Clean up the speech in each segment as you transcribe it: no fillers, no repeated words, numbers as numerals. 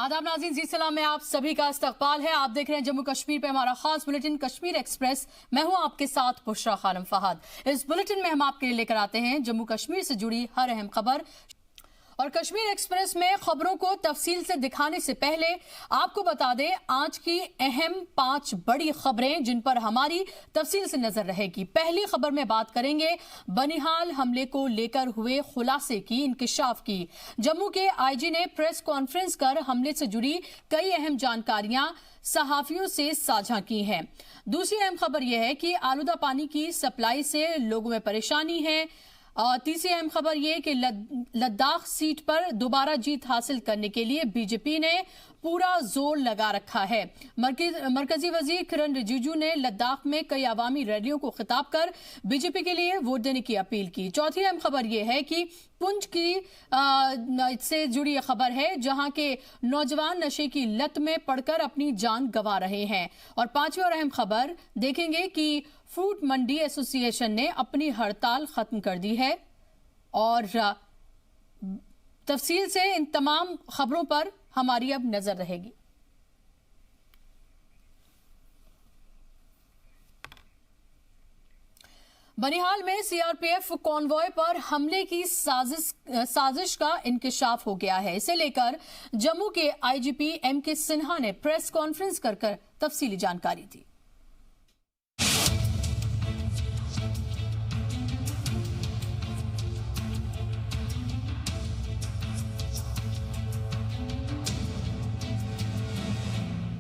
आदाब नाज़रीन, जी सलाम में आप सभी का इस्तकबाल है। आप देख रहे हैं जम्मू कश्मीर पे हमारा खास बुलेटिन कश्मीर एक्सप्रेस। मैं हूं आपके साथ बुशरा खानम फहद। इस बुलेटिन में हम आपके लिए लेकर आते हैं जम्मू कश्मीर से जुड़ी हर अहम खबर। और कश्मीर एक्सप्रेस में खबरों को तफसील से दिखाने से पहले आपको बता दें आज की अहम 5 बड़ी खबरें जिन पर हमारी तफसील से नजर रहेगी। पहली खबर में बात करेंगे बनिहाल हमले को लेकर हुए खुलासे की, इंकिशाफ की। जम्मू के आईजी ने प्रेस कॉन्फ्रेंस कर हमले से जुड़ी कई अहम जानकारियां सहाफियों से साझा की हैं। दूसरी अहम खबर यह है कि आलूदा पानी की सप्लाई से लोगों में परेशानी है। और तीसरी अहम खबर यह कि लद्दाख सीट पर दोबारा जीत हासिल करने के लिए बीजेपी ने पूरा जोर लगा रखा है। मरकजी वजीर किरण रिजिजू ने लद्दाख में कई अवामी रैलियों को खिताब कर बीजेपी के लिए वोट देने की अपील की। चौथी अहम खबर यह है कि पुंछ की से जुड़ी खबर है जहां के नौजवान नशे की लत में पड़कर अपनी जान गंवा रहे हैं। और पांचवी और अहम खबर देखेंगे कि फ्रूट मंडी एसोसिएशन ने अपनी हड़ताल खत्म कर दी है। और तफसील से इन तमाम खबरों पर हमारी अब नजर रहेगी। बनिहाल में सीआरपीएफ कॉन्वॉय पर हमले की साजिश का इंकिशाफ हो गया है। इसे लेकर जम्मू के आईजीपी एमके सिन्हा ने प्रेस कॉन्फ्रेंस कर तफसीली जानकारी दी।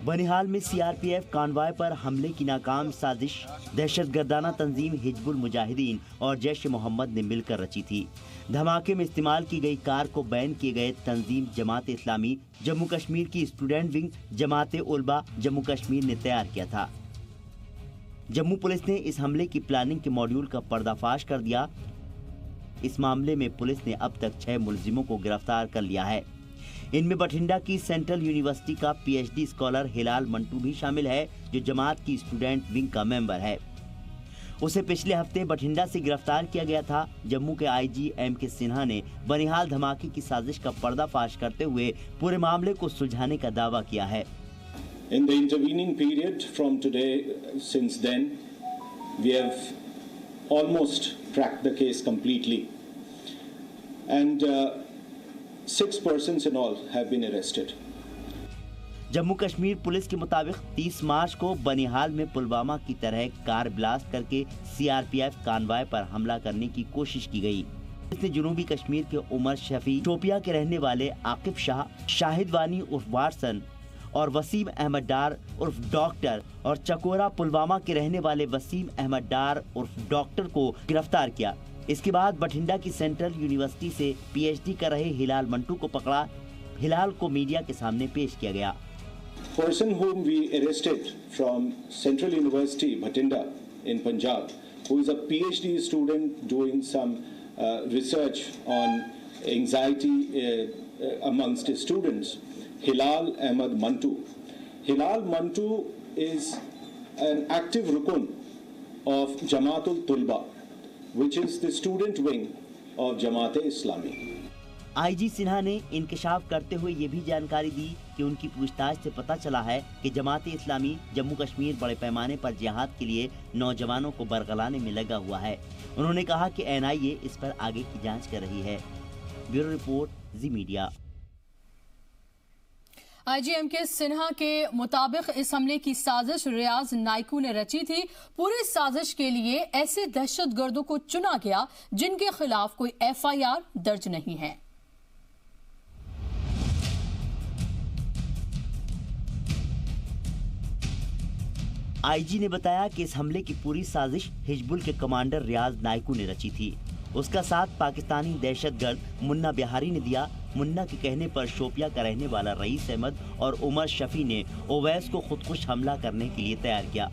बनिहाल में सीआरपीएफ कॉन्वॉय पर हमले की नाकाम साजिश दहशतगर्दाना तंजीम हिजबुल मुजाहिदीन और जैश मोहम्मद ने मिलकर रची थी। धमाके में इस्तेमाल की गई कार को बैन किए गए तंजीम जमात इस्लामी जम्मू कश्मीर की स्टूडेंट विंग जमात उलबा जम्मू कश्मीर ने तैयार किया था। जम्मू पुलिस ने इस हमले की प्लानिंग के मॉड्यूल का पर्दाफाश कर दिया। इस मामले में पुलिस ने अब तक 6 मुलजिमों को गिरफ्तार कर लिया है। इनमें बठिंडा की सेंट्रल यूनिवर्सिटी का पीएचडी स्कॉलर हिलाल मंटू भी शामिल है जो जमात की स्टूडेंट विंग का मेंबर है। उसे पिछले हफ्ते बठिंडा से गिरफ्तार किया गया था। जम्मू के आईजी एमके सिन्हा ने बनिहाल धमाके की साजिश का पर्दाफाश करते हुए पूरे मामले को सुलझाने का दावा किया है। In the intervening period from today, since then, we have almost cracked the case completely, and 6 persons in all have been arrested. Jammu Kashmir police के मुताबिक 30 मार्च को बनिहाल में पुलवामा की तरह कार ब्लास्ट करके सीआरपीएफ कॉन्वॉय पर हमला करने की कोशिश की गई। इसने जनूबी कश्मीर के उमर शफी, शोपिया के रहने वाले आकिब शाह, शाहिद वानी उर्फ वाटसन और वसीम अहमद डार उर्फ डॉक्टर और चकोरा पुलवामा के रहने वाले वसीम अहमद डार उर्फ डॉक्टर को गिरफ्तार किया। इसके बाद बठिंडा की सेंट्रल यूनिवर्सिटी से पीएचडी कर रहे हिलाल मंटू को पकड़ा। हिलाल को मीडिया के सामने पेश किया गया। Person whom we arrested from Central University Bhatinda in Punjab, who is a PhD student doing some research on anxiety amongst students, Hilal Ahmad Mantu. Hilal Mantu is an active rukun of Jamaatul Tulba, which is the student wing of Jamaat-e-Islami. IG Sinha ने इंकशाफ करते हुए ये भी जानकारी दी कि उनकी पूछताछ से पता चला है कि जमात-ए-इस्लामी जम्मू कश्मीर बड़े पैमाने पर जिहाद के लिए नौजवानों को बरगलाने में लगा हुआ है। उन्होंने कहा कि एनआईए इस पर आगे की जांच कर रही है। ब्यूरो रिपोर्ट, जी मीडिया। आईजीएमके सिन्हा के मुताबिक इस हमले की साजिश रियाज नाइकू ने रची थी। पूरी साजिश के लिए ऐसे दहशतगर्दों को चुना गया जिनके खिलाफ कोई एफआईआर दर्ज नहीं है। आईजी ने बताया कि इस हमले की पूरी साजिश हिजबुल के कमांडर रियाज नाइकू ने रची थी। उसका साथ पाकिस्तानी दहशतगर्द मुन्ना बिहारी ने दिया। मुन्ना के कहने पर शोपिया का रहने वाला रईस अहमद और उमर शफी ने ओवैस को खुदकुश हमला करने के लिए तैयार किया।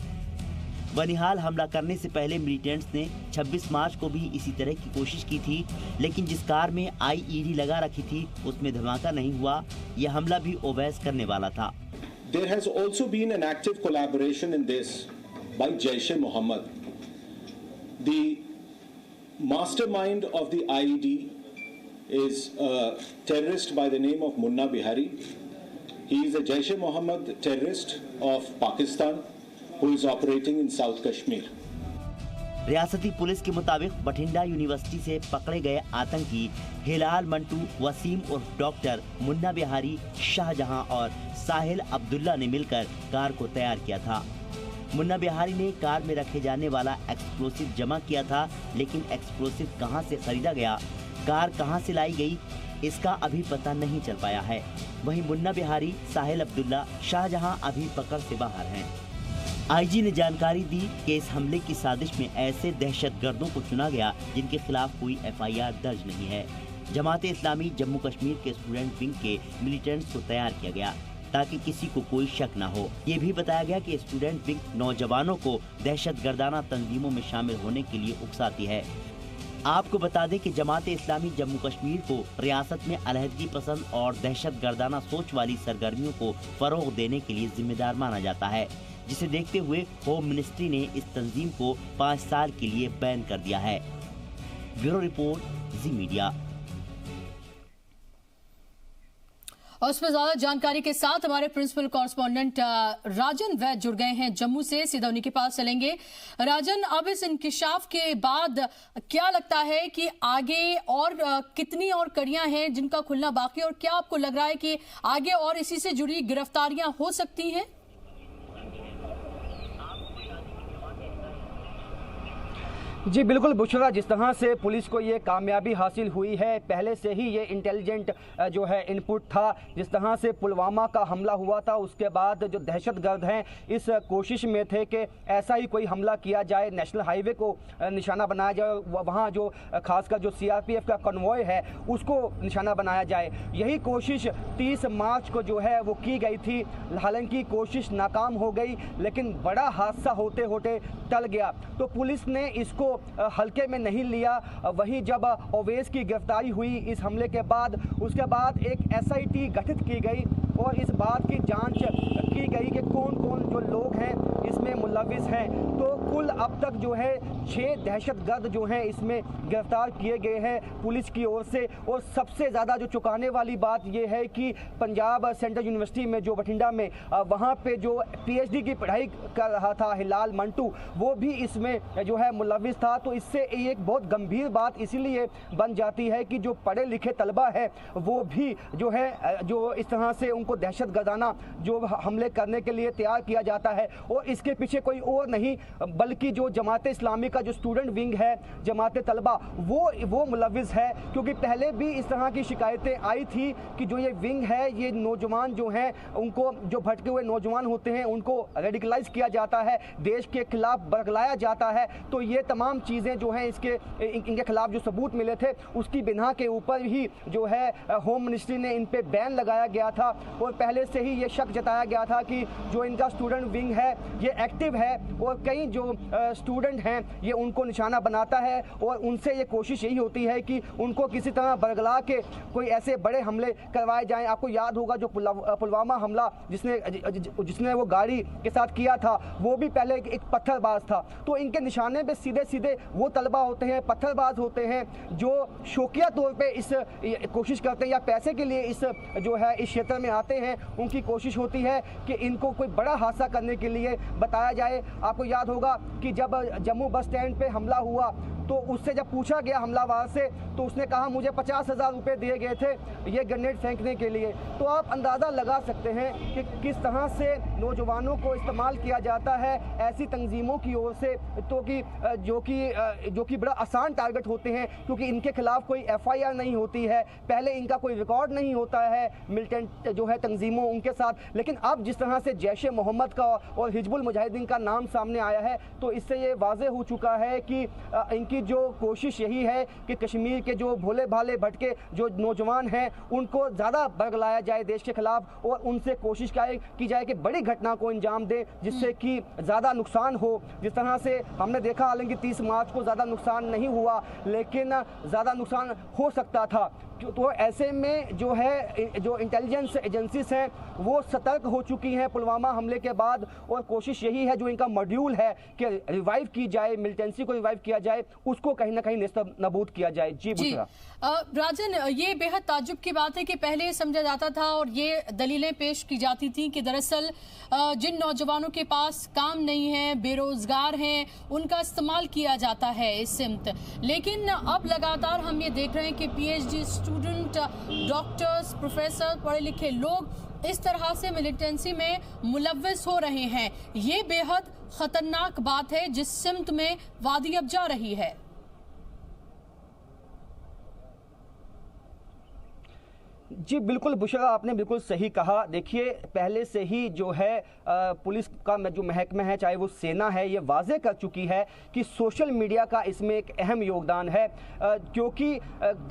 बनिहाल हमला करने से पहले मिलिटेंट्स ने 26 मार्च को भी इसी तरह की कोशिश की थी, लेकिन जिस कार में आईईडी लगा रखी थी उसमें धमाका नहीं हुआ। यह हमला भी ओवैस करने वाला था। There has also been an active collaboration in this by Jaish-e-Mohammed. The mastermind of the IED is a terrorist by the name of Munna Bihari. He is a Jaish-e-Mohammed terrorist of Pakistan who is operating in South Kashmir. रियासती police के मुताबिक Bathinda university से पकड़े गए आतंकी हिलाल मंटू, वसीम उर्फ doctor, Munna Bihari, Shahjahan और साहिल अब्दुल्ला ने मिलकर कार को तैयार किया था। मुन्ना बिहारी ने कार में रखे जाने वाला एक्सप्लोसिव जमा किया था, लेकिन एक्सप्लोसिव कहां से खरीदा गया, कार कहां से लाई गई, इसका अभी पता नहीं चल पाया है। वहीं मुन्ना बिहारी, साहिल अब्दुल्ला, शाहजहां अभी पकड़ से बाहर हैं। आईजी ने जानकारी दी कि इस हमले की साजिश में ऐसे दहशतगर्दों को चुना गया जिनके खिलाफ कोई एफआईआर दर्ज नहीं है। जमात इस्लामी जम्मू कश्मीर के स्टूडेंट विंग के मिलिटेंट्स को तैयार किया गया ताकि किसी को कोई शक न हो। ये भी बताया गया कि स्टूडेंट विंग नौजवानों को दहशतगर्दाना तंजीमों में शामिल होने के लिए उकसाती है। आपको बता दें कि जमात इस्लामी जम्मू कश्मीर को रियासत में अलहदगी पसंद और दहशतगर्दाना सोच वाली सरगर्मियों को फरोग देने के लिए जिम्मेदार माना जाता है, जिसे देखते हुए होम मिनिस्ट्री ने इस तंजीम को 5 साल के लिए बैन कर दिया है। ब्यूरो रिपोर्ट, जी मीडिया। और उसमें ज्यादा जानकारी के साथ हमारे प्रिंसिपल कॉरेस्पॉन्डेंट राजन वैद जुड़ गए हैं जम्मू से। सीधा उन्हीं के पास चलेंगे। राजन, अब इस इंकिशाफ के बाद क्या लगता है कि आगे और कितनी और कड़ियां हैं जिनका खुलना बाकी, और क्या आपको लग रहा है कि आगे और इसी से जुड़ी गिरफ्तारियां हो सकती हैं? जी बिल्कुल बुशरा, जिस तरह से पुलिस को ये कामयाबी हासिल हुई है, पहले से ही ये इंटेलिजेंट जो है इनपुट था। जिस तरह से पुलवामा का हमला हुआ था, उसके बाद जो दहशतगर्द हैं इस कोशिश में थे कि ऐसा ही कोई हमला किया जाए, नेशनल हाईवे को निशाना बनाया जाए, वहाँ जो खासकर जो सीआरपीएफ का कन्वॉय है उसको निशाना बनाया जाए। यही कोशिश 30 मार्च को जो है वो की गई थी। हालांकि कोशिश नाकाम हो गई, लेकिन बड़ा हादसा होते होते टल गया। तो पुलिस ने इसको हल्के में नहीं लिया। वही जब ओवैस की गिरफ्तारी हुई इस हमले के बाद, उसके बाद एक एसआईटी गठित की गई और इस बात की जांच की गई कि कौन कौन जो लोग हैं इसमें मुलविस हैं। तो कुल अब तक जो है 6 दहशतगर्द जो हैं इसमें गिरफ्तार किए गए हैं पुलिस की ओर से। और सबसे ज़्यादा जो चौंकाने वाली बात यह है कि पंजाब सेंट्रल यूनिवर्सिटी में जो बठिंडा में वहाँ पे जो पीएचडी की पढ़ाई कर रहा था हिलाल मंटू, वो भी इसमें जो है मुलविस था। तो इससे एक बहुत गंभीर बात इसीलिए बन जाती है कि जो पढ़े लिखे तलबा है वो भी जो है जो इस तरह से उनको दहशतगर्दाना जो हमले करने के लिए तैयार किया जाता है, और इसके पीछे कोई और नहीं बल्कि जो जमात इस्लामी का जो स्टूडेंट विंग है, जमात तलबा, वो मुलविस है। क्योंकि पहले भी इस तरह की शिकायतें आई थी कि जो ये विंग है, ये नौजवान जो हैं उनको, जो भटके हुए नौजवान होते हैं उनको रेडिकलाइज किया जाता है, देश के खिलाफ बरगलाया जाता है। तो ये तमाम चीज़ें जो हैं इनके खिलाफ जो सबूत मिले थे उसकी बिना के ऊपर ही जो है होम मिनिस्ट्री ने इन पे बैन लगाया गया था। और पहले से ही ये शक जताया गया था कि जो इनका स्टूडेंट विंग है ये एक्टिव है और कई जो स्टूडेंट हैं ये उनको निशाना बनाता है, और उनसे ये कोशिश यही होती है कि उनको किसी तरह बरगला के कोई ऐसे बड़े हमले करवाए जाएं। आपको याद होगा जो पुलवामा हमला जिसने वो गाड़ी के साथ किया था, वो भी पहले एक पत्थरबाज था। तो इनके निशाने पे सीधे सीधे वो तलबा होते हैं, पत्थरबाज होते हैं जो शौकिया तौर पे इस कोशिश करते हैं या पैसे के लिए इस जो है इस क्षेत्र में आते हैं। उनकी कोशिश होती है कि इनको कोई बड़ा हादसा करने के लिए बताया जाए। आपको याद होगा कि जब जम्मू बस स्टैंड पे हमला हुआ तो उससे जब पूछा गया हमलावर से, तो उसने कहा मुझे 50,000 रुपये दिए गए थे ये ग्रेनेड फेंकने के लिए। तो आप अंदाज़ा लगा सकते हैं कि किस तरह से नौजवानों को इस्तेमाल किया जाता है ऐसी तंजीमों की ओर से, तो कि जो कि बड़ा आसान टारगेट होते हैं, क्योंकि इनके खिलाफ कोई एफआईआर नहीं होती है, पहले इनका कोई रिकॉर्ड नहीं होता है मिलिटेंट जो है तंजीमों उनके साथ। लेकिन अब जिस तरह से जैश ए मोहम्मद का और हिजबुल मुजाहिदीन का नाम सामने आया है, तो इससे ये वाज़े हो चुका है कि इनकी जो कोशिश यही है कि कश्मीर के जो भोले भाले भटके जो नौजवान हैं उनको ज़्यादा बरगलाया जाए देश के खिलाफ, और उनसे कोशिश की जाए कि बड़ी घटना को अंजाम दें जिससे कि ज़्यादा नुकसान हो। जिस तरह से हमने देखा, हालांकि 30 मार्च को ज़्यादा नुकसान नहीं हुआ, लेकिन ज़्यादा नुकसान हो सकता था। तो ऐसे में जो है जो इंटेलिजेंस एजेंसीज हैं वो सतर्क हो चुकी हैं पुलवामा हमले के बाद, और कोशिश यही है जो इनका मॉड्यूल है कि रिवाइव की जाए, मिलिटेंसी को रिवाइव किया जाए, उसको कहीं ना कहीं नेस्तनाबूद किया जाए। जी बुशरा। राजन, ये बेहद ताज्जुब की बात है कि पहले ये समझा जाता था और ये दलीलें पेश की जाती थी कि दरअसल जिन नौजवानों के पास काम नहीं है, बेरोजगार हैं, उनका इस्तेमाल किया जाता है इस सिमत। लेकिन अब लगातार हम ये देख रहे हैं कि पीएचडी स्टूडेंट, डॉक्टर्स, प्रोफेसर, पढ़े लिखे लोग इस तरह से मिलिटेंसी में मुलव्वस हो रहे हैं। ये बेहद खतरनाक बात है जिस सिमत में वादी अब जा रही है। जी बिल्कुल बुशरा, आपने बिल्कुल सही कहा। देखिए पहले से ही जो है पुलिस का जो महकमा है, चाहे वो सेना है, ये वाजे कर चुकी है कि सोशल मीडिया का इसमें एक अहम योगदान है, क्योंकि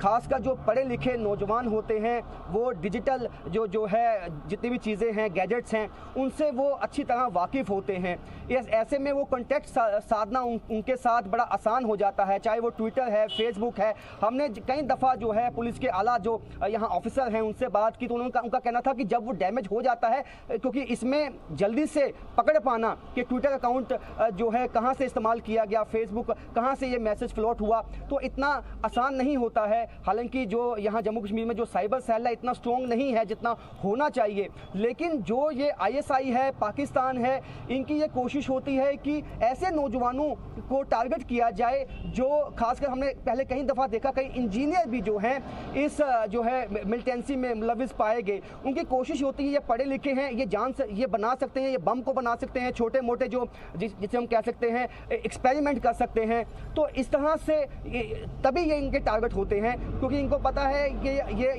खासकर जो पढ़े लिखे नौजवान होते हैं वो डिजिटल जो है जितनी भी चीज़ें हैं, गैजेट्स हैं, उनसे वो अच्छी तरह वाकिफ़ होते हैं। ऐसे में वो कॉन्टेक्ट साधना उनके साथ बड़ा आसान हो जाता है, चाहे वो ट्विटर है, फेसबुक है। हमने कई दफ़ा जो है पुलिस के आला जो यहाँ ऑफिसर हैं उनसे बात की तो उनका कहना था कि जब वो डैमेज हो जाता है, क्योंकि इसमें जल्दी से पकड़ पाना कि ट्विटर अकाउंट जो है कहां से इस्तेमाल किया गया, फेसबुक कहां से ये मैसेज फ्लोट हुआ, तो इतना आसान नहीं होता है। हालांकि जो यहाँ जम्मू कश्मीर में जो साइबर सेल है इतना स्ट्रॉन्ग नहीं है जितना होना चाहिए, लेकिन जो ये ISI है, पाकिस्तान है, इनकी ये कोशिश होती है कि ऐसे नौजवानों को टारगेट किया जाए जो खासकर हमने पहले कई दफ़ा देखा, कई इंजीनियर भी जो हैं इस जो है मिलिटेंसी में मुलविस पाए गए। उनकी कोशिश होती है, ये पढ़े लिखे हैं, ये बना सकते हैं, ये बम को बना सकते हैं, छोटे मोटे जो जिसे हम कह सकते हैं एक्सपेरिमेंट कर सकते हैं। तो इस तरह से तभी ये इनके टारगेट होते हैं, क्योंकि इनको पता है कि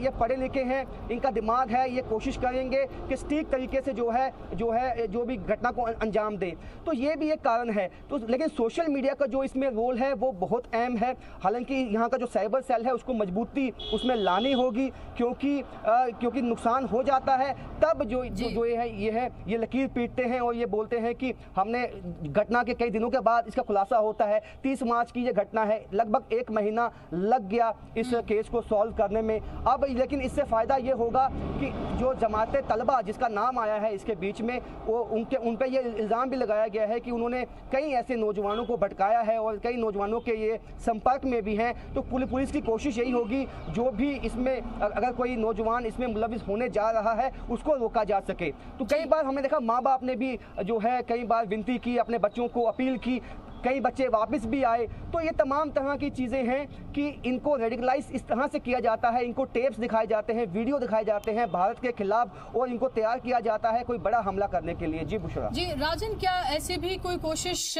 ये पढ़े लिखे हैं, इनका दिमाग है, ये कोशिश करेंगे कि सटीक तरीके से जो भी घटना को अंजाम दें। तो ये भी एक कारण है। तो लेकिन सोशल मीडिया का जो इसमें रोल है वो बहुत अहम है। हालांकि यहाँ का जो साइबर सेल है उसको मजबूती उसमें लानी होगी, क्योंकि नुकसान हो जाता है तब जो ये लकीर पीटते हैं और ये बोलते हैं कि हमने घटना के कई दिनों के बाद इसका खुलासा होता है। 30 मार्च की ये घटना है, लगभग 1 महीना लग गया इस केस को सॉल्व करने में। अब लेकिन इससे फ़ायदा ये होगा कि जो जमात तलबा जिसका नाम आया है इसके बीच में, वो उन पर ये इल्ज़ाम भी लगाया गया है कि उन्होंने कई ऐसे नौजवानों को भटकाया है और कई नौजवानों के ये संपर्क में भी हैं। तो पुलिस की कोशिश यही होगी जो भी इसमें अगर कोई नौजवान इसमें मुलविस होने जा रहा है उसको रोका जा सके। तो कई बार हमने देखा माँ बाप ने भी जो है कई बार विनती की, अपने बच्चों को अपील की, कई बच्चे वापस भी आए। तो ये तमाम तरह की चीज़ें हैं कि इनको रेडिकलाइज इस तरह से किया जाता है, इनको टेप्स दिखाए जाते हैं, वीडियो दिखाए जाते हैं भारत के खिलाफ, और इनको तैयार किया जाता है कोई बड़ा हमला करने के लिए। जी बुशरा। जी राजन, क्या ऐसी भी कोई कोशिश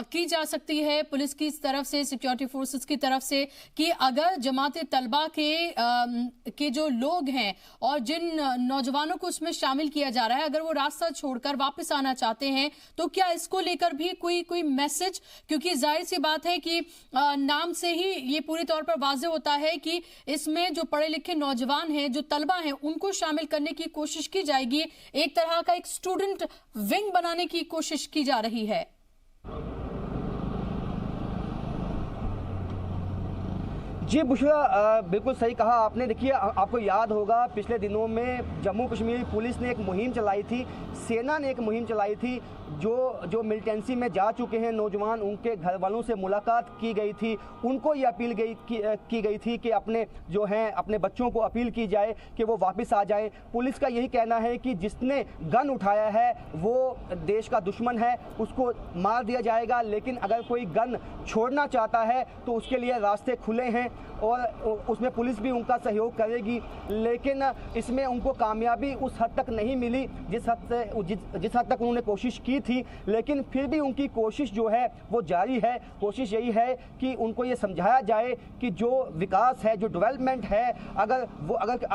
की जा सकती है पुलिस की तरफ से, सिक्योरिटी फोर्सेस की तरफ से, कि अगर जमात तलबा के जो लोग हैं और जिन नौजवानों को उसमें शामिल किया जा रहा है, अगर वो रास्ता छोड़कर वापस आना चाहते हैं, तो क्या इसको लेकर भी कोई मैसेज, क्योंकि जाहिर सी बात है कि नाम से ही ये पूरी तौर पर वाज़े होता है कि इसमें जो पढ़े लिखे नौजवान हैं, जो तलबा हैं, उनको शामिल करने की कोशिश की जाएगी। एक तरह का एक स्टूडेंट विंग बनाने की कोशिश की जा रही है। जी बुशरा, बिल्कुल सही कहा आपने। देखिए आपको याद होगा पिछले दिनों में जम्मू कश्मीर पुलिस ने एक मुहिम चलाई थी, सेना ने एक मुहिम चलाई थी, जो मिलिटेंसी में जा चुके हैं नौजवान, उनके घर वालों से मुलाकात की गई थी, उनको ये अपील की गई थी कि अपने बच्चों को अपील की जाए कि वो वापस आ जाएं। पुलिस का यही कहना है कि जिसने गन उठाया है वो देश का दुश्मन है, उसको मार दिया जाएगा, लेकिन अगर कोई गन छोड़ना चाहता है तो उसके लिए रास्ते खुले हैं और उसमें पुलिस भी उनका सहयोग करेगी। लेकिन इसमें उनको कामयाबी उस हद तक नहीं मिली जिस हद तक उन्होंने कोशिश की थी, लेकिन फिर भी उनकी कोशिश जो है वो जारी है। कोशिश यही है कि उनको ये समझाया जाए कि जो विकास है, जो डेवलपमेंट है, अगर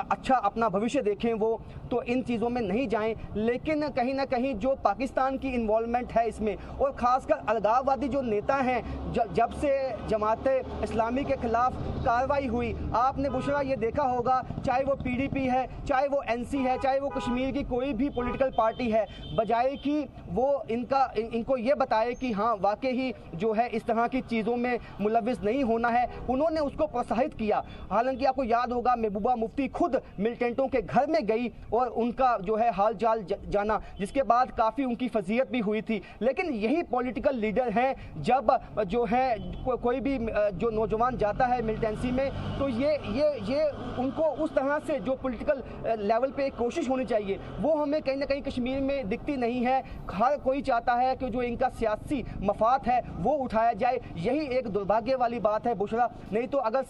अच्छा अपना भविष्य देखें वो तो इन चीज़ों में नहीं जाएं। लेकिन कहीं ना कहीं जो पाकिस्तान की इन्वॉल्वमेंट है इसमें, और ख़ासकर अलगाववादी जो नेता हैं, जब से जमात इस्लामी के खिलाफ कार्रवाई हुई, आपने बुशरा ये देखा होगा, चाहे वो PDP है, चाहे वो NC है, चाहे वो कश्मीर की कोई भी पॉलिटिकल पार्टी है, बजाय कि वो इनको ये बताए कि हाँ वाकई ही जो है इस तरह की चीज़ों में मुलविस नहीं होना है, उन्होंने उसको प्रोत्साहित किया। हालांकि आपको याद होगा महबूबा मुफ्ती खुद मिलिटेंटों के घर में गई और उनका जो है हाल चाल जाना, जिसके बाद काफ़ी उनकी फजीयत भी हुई थी। लेकिन यही पॉलिटिकल लीडर हैं, जब जो है कोई भी जो नौजवान जाता है मिलिटेंसी में, तो ये उनको उस तरह से जो पॉलिटिकल लेवल पे कोशिश होनी चाहिए वो हमें कहीं ना कहीं कश्मीर में दिखती नहीं है। हर कोई चाहता है कि जो इनका सियासी मफाद है वो उठाया जाए, यही एक दुर्भाग्य वाली बात है बुशरा। नहीं तो अगर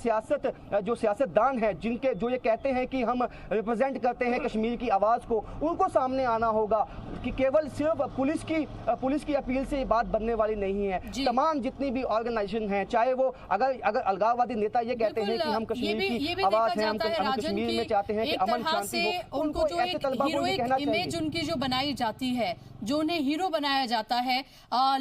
जो सियासतदान है जिनके जो ये कहते हैं कि हम रिप्रेजेंट करते हैं कश्मीर की आवाज़ को, उनको सामने आना होगा कि केवल सिर्फ पुलिस की अपील से ये बात बनने वाली नहीं है। तमाम जितनी भी ऑर्गेनाइजेशन हैं, चाहे वो अगर अलगाववादी नेता ये कहते हैं कि हम कश्मीर की आवाज़ हैं, हम कश्मीर में चाहते हैं कि अमन शांति हो, उनको जो एक हीरोइक इमेज उनकी जो बनाई जाती है, जो उन्हें हीरो बनाया जाता है,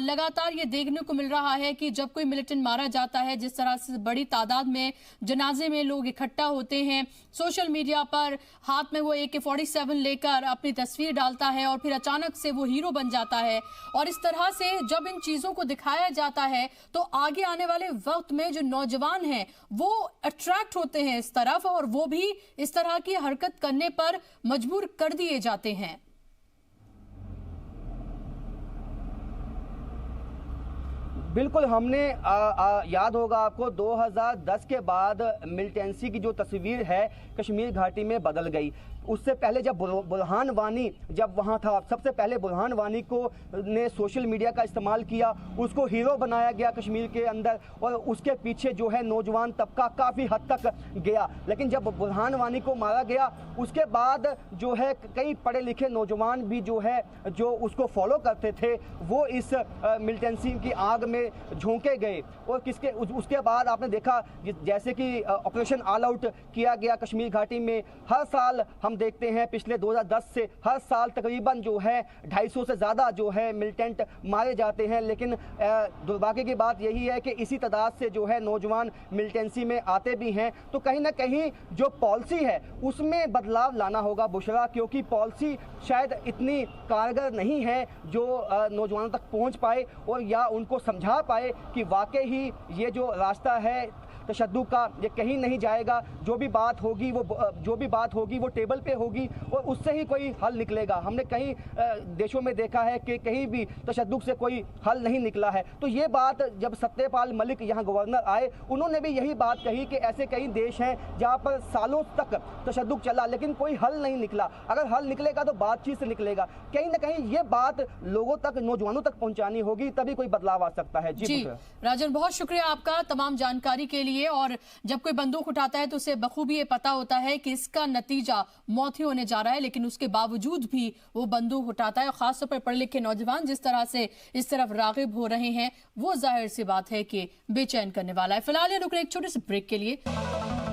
लगातार ये देखने को मिल रहा है कि जब कोई मिलिटेंट मारा जाता है, जिस तरह से बड़ी तादाद में जनाजे में लोग इकट्ठा होते हैं, सोशल मीडिया पर हाथ में वो AK-47 लेकर अपनी तस्वीर डालता है और फिर अचानक से वो हीरो बन जाता है। और इस तरह से जब इन चीजों को दिखाया जाता है तो आगे आने वाले वक्त में जो नौजवान हैं वो अट्रैक्ट होते हैं इस तरफ, और वो भी इस तरह की हरकत करने पर मजबूर कर दिए जाते हैं। बिल्कुल, हमने याद होगा आपको 2010 के बाद मिलिटेंसी की जो तस्वीर है कश्मीर घाटी में बदल गई। उससे पहले जब बुरहान वानी जब वहाँ था, सबसे पहले बुरहान वानी को ने सोशल मीडिया का इस्तेमाल किया, उसको हीरो बनाया गया कश्मीर के अंदर, और उसके पीछे जो है नौजवान तबका काफ़ी हद तक गया। लेकिन जब बुरहान वानी को मारा गया उसके बाद जो है कई पढ़े लिखे नौजवान भी जो है जो उसको फॉलो करते थे वो इस मिलिटेंसी की आग में झोंके गए। और उसके बाद आपने देखा जैसे कि ऑपरेशन ऑल आउट किया गया कश्मीर घाटी में। हर साल हम देखते हैं पिछले 2010 से हर साल तकरीबन जो है 250 से ज़्यादा जो है मिलिटेंट मारे जाते हैं। लेकिन दुर्भाग्य की बात यही है कि इसी तादाद से जो है नौजवान मिलिटेंसी में आते भी हैं। तो कहीं ना कहीं जो पॉलिसी है उसमें बदलाव लाना होगा बुशरा, क्योंकि पॉलिसी शायद इतनी कारगर नहीं है जो नौजवानों तक पहुंच पाए और या उनको समझा पाए कि वाकई ही ये जो रास्ता है तशद्दुद का ये कहीं नहीं जाएगा। जो भी बात होगी वो टेबल पे होगी और उससे ही कोई हल निकलेगा। हमने कई देशों में देखा है कि कहीं भी तशद्दुद से कोई हल नहीं निकला है। तो ये बात जब सत्यपाल मलिक यहाँ गवर्नर आए, उन्होंने भी यही बात कही कि ऐसे कई देश हैं जहाँ पर सालों तक तशद्दुद चला लेकिन कोई हल नहीं निकला। अगर हल निकलेगा तो बातचीत से निकलेगा। कहीं ना कहीं ये बात लोगों तक, नौजवानों तक पहुँचानी होगी, तभी कोई बदलाव आ सकता है। जी राजन, बहुत शुक्रिया आपका तमाम जानकारी के लिए। और जब कोई बंदूक उठाता है तो उसे बखूबी ये पता होता है कि इसका नतीजा मौत ही होने जा रहा है, लेकिन उसके बावजूद भी वो बंदूक उठाता है। और खासतौर पर पढ़े लिखे नौजवान जिस तरह से इस तरफ रागिब हो रहे हैं वो जाहिर सी बात है कि बेचैन करने वाला है। फिलहाल रुक रहे एक छोटे से ब्रेक के लिए।